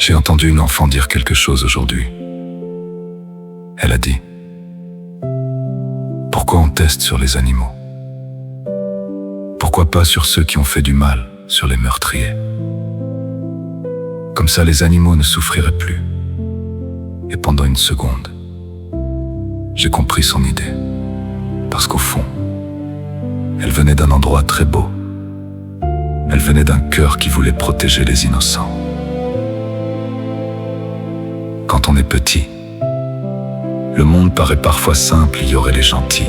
J'ai entendu une enfant dire quelque chose aujourd'hui. Elle a dit: pourquoi on teste sur les animaux? Pourquoi pas sur ceux qui ont fait du mal, sur les meurtriers? Comme ça, les animaux ne souffriraient plus. Et pendant une seconde, j'ai compris son idée. Parce qu'au fond, elle venait d'un endroit très beau. Elle venait d'un cœur qui voulait protéger les innocents. Quand on est petit, le monde paraît parfois simple, il y aurait les gentils,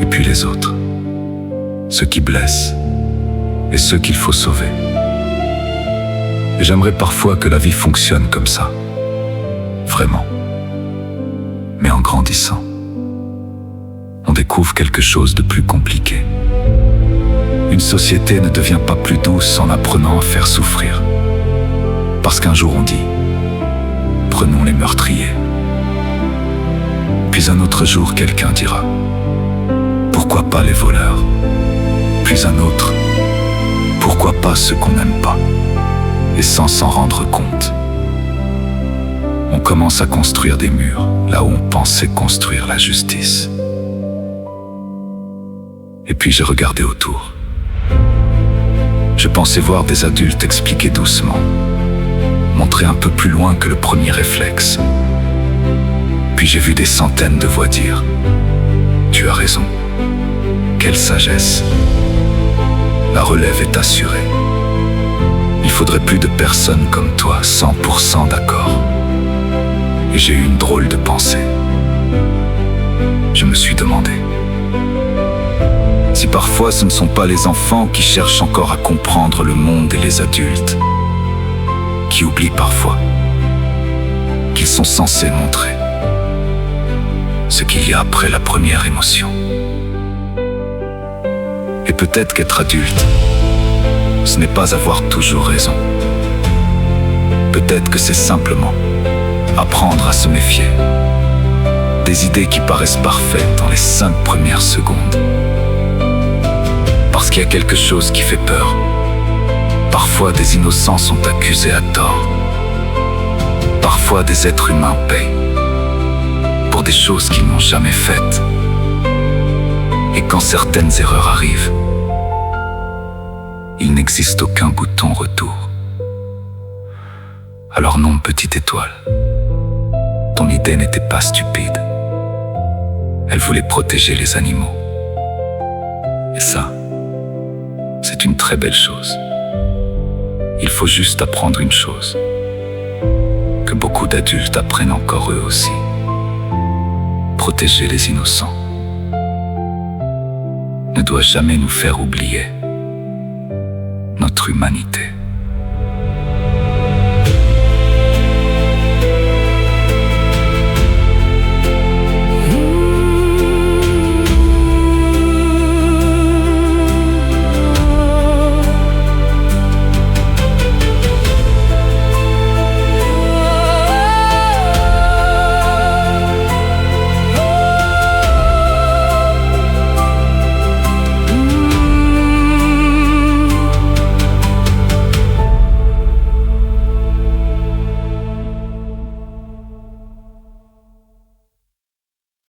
et puis les autres, ceux qui blessent, et ceux qu'il faut sauver. Et j'aimerais parfois que la vie fonctionne comme ça, vraiment. Mais en grandissant, on découvre quelque chose de plus compliqué. Une société ne devient pas plus douce en apprenant à faire souffrir. Parce qu'un jour on dit: prenons les meurtriers. Puis un autre jour quelqu'un dira: pourquoi pas les voleurs? Puis un autre: pourquoi pas ceux qu'on n'aime pas? Et sans s'en rendre compte, on commence à construire des murs là où on pensait construire la justice. Et puis j'ai regardé autour. Je pensais voir des adultes expliquer doucement, montrer un peu plus loin que le premier réflexe. Puis j'ai vu des centaines de voix dire: tu as raison. Quelle sagesse. La relève est assurée. Il faudrait plus de personnes comme toi, 100% d'accord. Et j'ai eu une drôle de pensée. Je me suis demandé si parfois ce ne sont pas les enfants qui cherchent encore à comprendre le monde et les adultes qui oublient parfois qu'ils sont censés montrer ce qu'il y a après la première émotion. Et peut-être qu'être adulte, ce n'est pas avoir toujours raison. Peut-être que c'est simplement apprendre à se méfier des idées qui paraissent parfaites dans les 5 premières secondes. Parce qu'il y a quelque chose qui fait peur. Parfois des innocents sont accusés à tort. Parfois des êtres humains payent pour des choses qu'ils n'ont jamais faites. Et quand certaines erreurs arrivent, il n'existe aucun bouton retour. Alors non, petite étoile, ton idée n'était pas stupide. Elle voulait protéger les animaux. Et ça, c'est une très belle chose. Il faut juste apprendre une chose, que beaucoup d'adultes apprennent encore eux aussi: protéger les innocents ne doit jamais nous faire oublier notre humanité.